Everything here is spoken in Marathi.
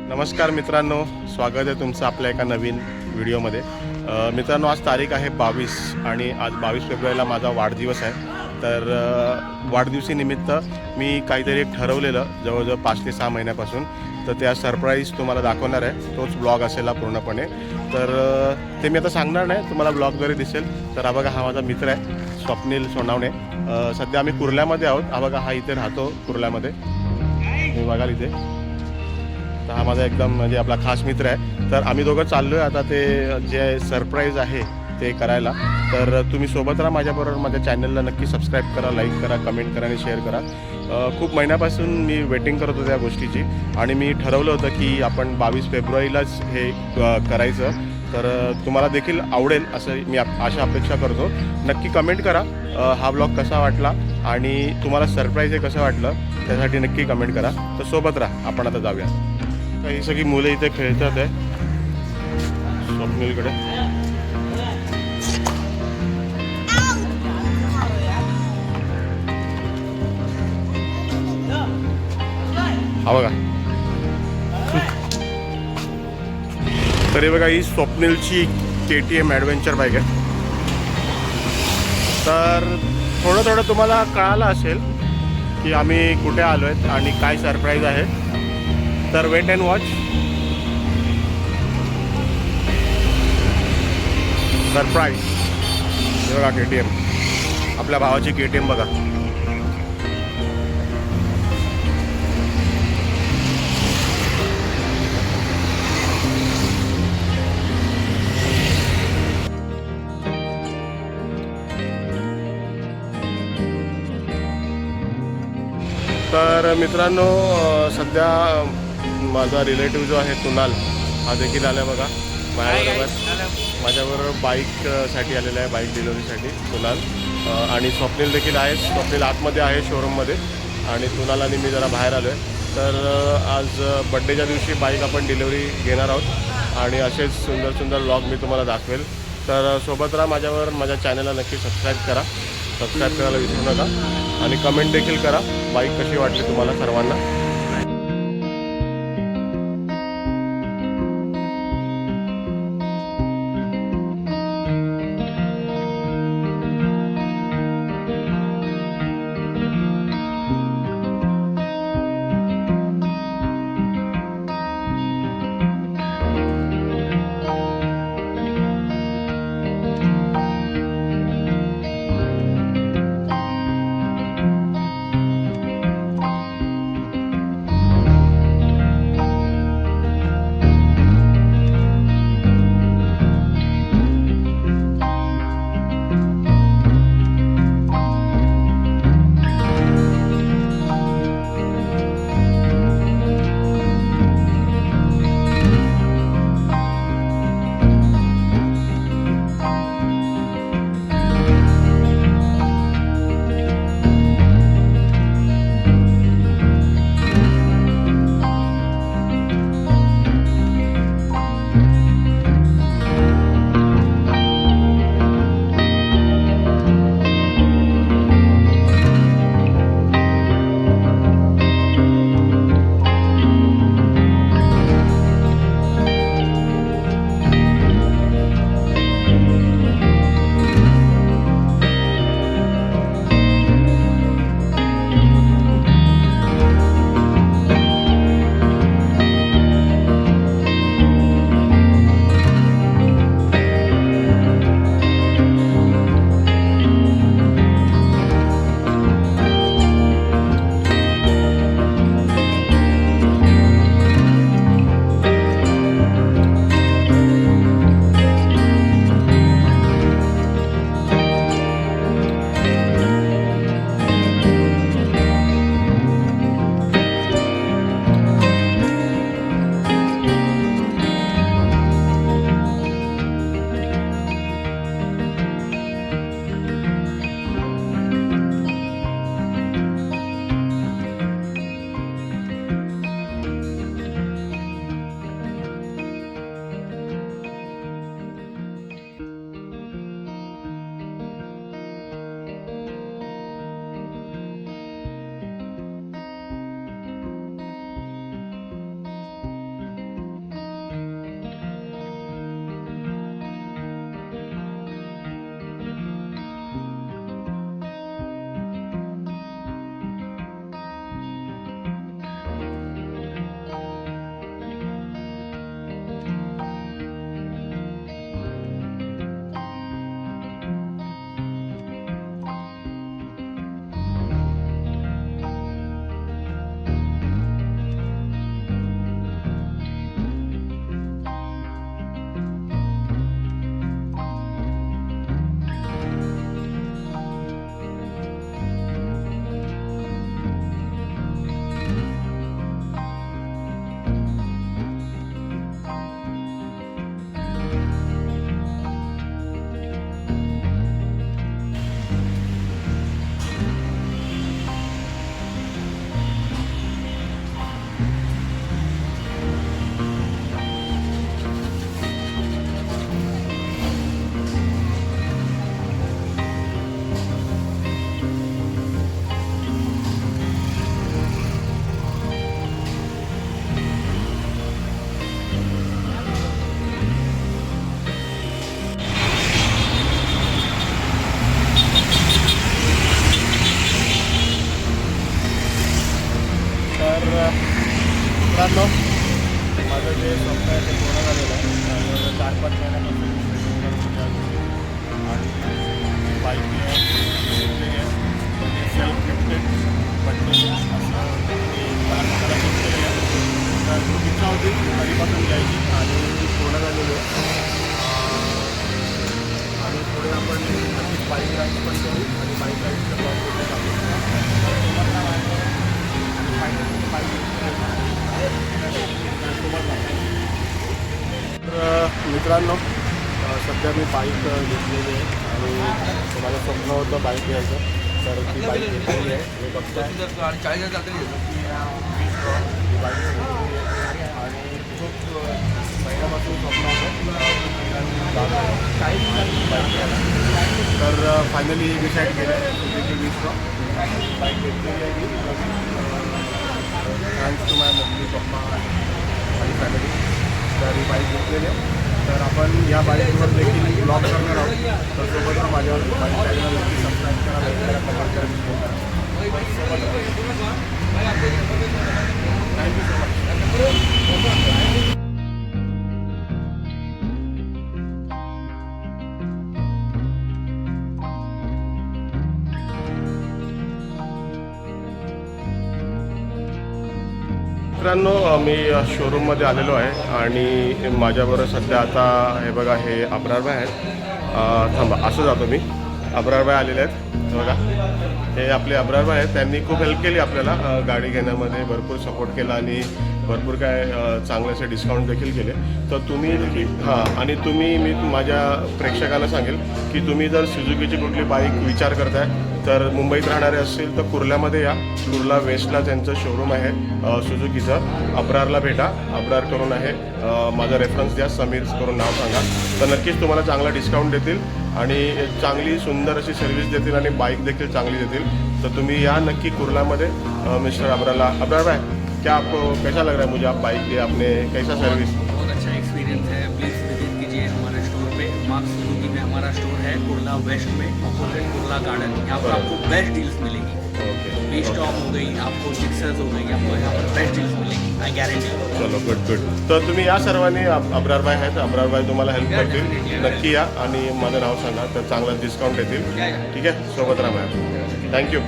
नमस्कार मित्रांनो, स्वागत आहे तुमचं आपल्या एका नवीन व्हिडिओमध्ये। मित्रांनो, आज तारीख आहे 22 आणि आज 22 फेब्रुवारीला माझा वाढदिवस आहे। तर वाढदिवसानिमित्त मी काहीतरी एक ठरवलेलं जवळजवळ 5 ते 6 महिन्यापासून, तर त्या सरप्राईज तुम्हाला दाखवणार आहे। तोच ब्लॉग असेल पूर्णपणे, तर ते मी आता सांगणार नाही, तुम्हाला ब्लॉगद्वारे दिसेल। तर हा बघा, हा माझा मित्र आहे स्वप्नील सोनावणे। सध्या आम्ही कुर्ल्यामध्ये आहोत। हा बघा, हा इथे राहतो कुर्ल्यामध्ये, तुम्ही बघाल इथे। तर हा माझा एकदम म्हणजे आपला खास मित्र आहे। तर आम्ही दोघं चाललो आहे आता ते जे सरप्राईज आहे ते करायला। तर तुम्ही सोबत राहा माझ्याबरोबर। माझ्या चॅनलला नक्की सबस्क्राईब करा, लाईक करा, कमेंट करा आणि शेअर करा। खूप महिन्यापासून मी वेटिंग करत होतो त्या गोष्टीची आणि मी ठरवलं होतं की आपण 22 फेब्रुवारीलाच हे करायचं। तर तुम्हाला देखील आवडेल असं मी आशा अपेक्षा करतो। नक्की कमेंट करा हा ब्लॉग कसा वाटला आणि तुम्हाला सरप्राईज हे कसं वाटलं त्यासाठी नक्की कमेंट करा। तर सोबत राहा, आपण आता जाऊया। ही सगळी मुलं इथे खेळतात आहे स्वप्नीलकडे। हा बघा, तरी बघा, ही स्वप्नीलची KTM ॲडव्हेंचर बाईक आहे। तर थोडं थोडं तुम्हाला कळालं असेल की आम्ही कुठे आलो आहेत आणि काय सरप्राईज आहे। तर वेट अँड वॉच। सरप्राईज हे बघा, KTM, आपल्या भावाची KTM बघा। तर मित्रांनो, सध्या माझा रिलेटिव्ह जो आहे कुणाल, हा देखील आला आहे बघा माझ्याबरोबर बाईकसाठी आलेला आहे, बाईक डिलिव्हरीसाठी कुणाल। आणि स्वप्नील देखील आहे। स्वप्नील आतमध्ये आहे शोरूममध्ये आणि कुणाल आणि मी जरा बाहेर आलो आहे। तर आज बड्डेच्या दिवशी बाईक आपण डिलिव्हरी घेणार आहोत आणि असेच सुंदर सुंदर व्लॉग मी तुम्हाला दाखवेल। तर सोबत राहा माझ्यावर। माझ्या चॅनलला नक्की सबस्क्राईब करा, सबस्क्राईब करायला विसरू नका आणि कमेंट देखील करा बाईक कशी वाटली तुम्हाला सर्वांना। मित्रांनो, माझं जे स्वप्न आहे ते पूर्ण झालेलं आहे. 4-5 महिन्यापासून आणि बाईक घेतलेली आहे. सेल्फ गिफ्टेड बड्डे असं मी मला गिफ्ट केलेलं आहे. तर खूप इच्छा होती आधीपासून घ्यायची आणि ती पूर्ण झालेली आहे. आणि पुढे आपण नक्कीच बाईक राईड पण करू आणि बाईक राईडचं ब्लॉग वगैरे टाकू. तर मित्रांनो, सध्या मी बाईक घेतलेली आहे आणि माझं स्वप्न होतं बाईक घ्यायचं. तर ती बाईक घेतलेली आहे. हे बघताय ही बाईक घेतलेली आहे आणि खूप महिन्यापासून स्वप्न होतं बाईक घ्यायला. तर फायनली डिसाईड केलं आहे की विश्व बाईक घेतलेली आहे. Thanks to my mummy papa आणि फॅमिली. तर ही बाईक घेतलेली आहे. तर आपण या बाईकवर देखील ब्लॉग करणार आहोत. तर सोबत माझ्यावर माझ्या चॅनलला नक्की सबस्क्राईब करा, लाईक करा, कमेंट करा, शेअर करा. Thank you so much. मित्रांनो, मी शोरूममध्ये आलेलो आहे आणि माझ्याबरोबर सध्या आता हे बघा, हे अब्रारभाई आहेत. थांबा, असं जातो मी. अब्रारभाई आलेले आहेत बघा. हे आपले अब्रारभाई आहेत. त्यांनी खूप हेल्प केली आपल्याला गाडी घेण्यामध्ये, भरपूर सपोर्ट केला आणि भरपूर काय चांगले असे डिस्काउंट देखील केले. तर तुम्ही आणि मी माझ्या प्रेक्षकांना सांगेल की तुम्ही जर सुझुकीची कुठली बाईक विचार करताय तर मुंबईत राहणारे असतील तर कुर्ल्यामध्ये या. कुर्ला वेस्टला त्यांचं शोरूम आहे सुझुकीचं. अब्रारला भेटा, अब्रार करून आहे. माझा रेफरन्स द्या, समीर करून नाव सांगा. तर नक्कीच तुम्हाला चांगला डिस्काउंट देतील आणि चांगली सुंदर अशी सर्व्हिस देतील आणि बाईक देखील चांगली देतील. तर तुम्ही या नक्की कुर्लामध्ये मिस्टर अब्रारला. अब्रार भाई, क्या आपको कैसा लग रहा है? मुझे आप बाइक दिए आपने, कैसा सर्विस? बहुत अच्छा एक्सपीरियंस है. प्लीज़ विजिट कीजिए हमारे स्टोर पे. मार्क्स सुजुकी में हमारा स्टोर है कुर्ला वेस्ट में, ऑपोजिट कुर्ला गार्डन. यहाँ पर आपको बेस्ट डील्स मिलेगी. ओके, बी स्टॉक हो गई, आपको जिक्सर्स हो गई, आपको यहाँ पर बेस्ट डील्स मिलेगी, आई गारंटी. चलो, गुड. तर तुम्ही या सर्वांनी. अब्रार भाई आहेत, अब्रार भाई तुम्हाला हेल्प करतील. नक्की या आणि माझं नाव सांगा तर चांगला डिस्काउंट देतील. ठीक आहे, सोबत राहा. थँक्यू.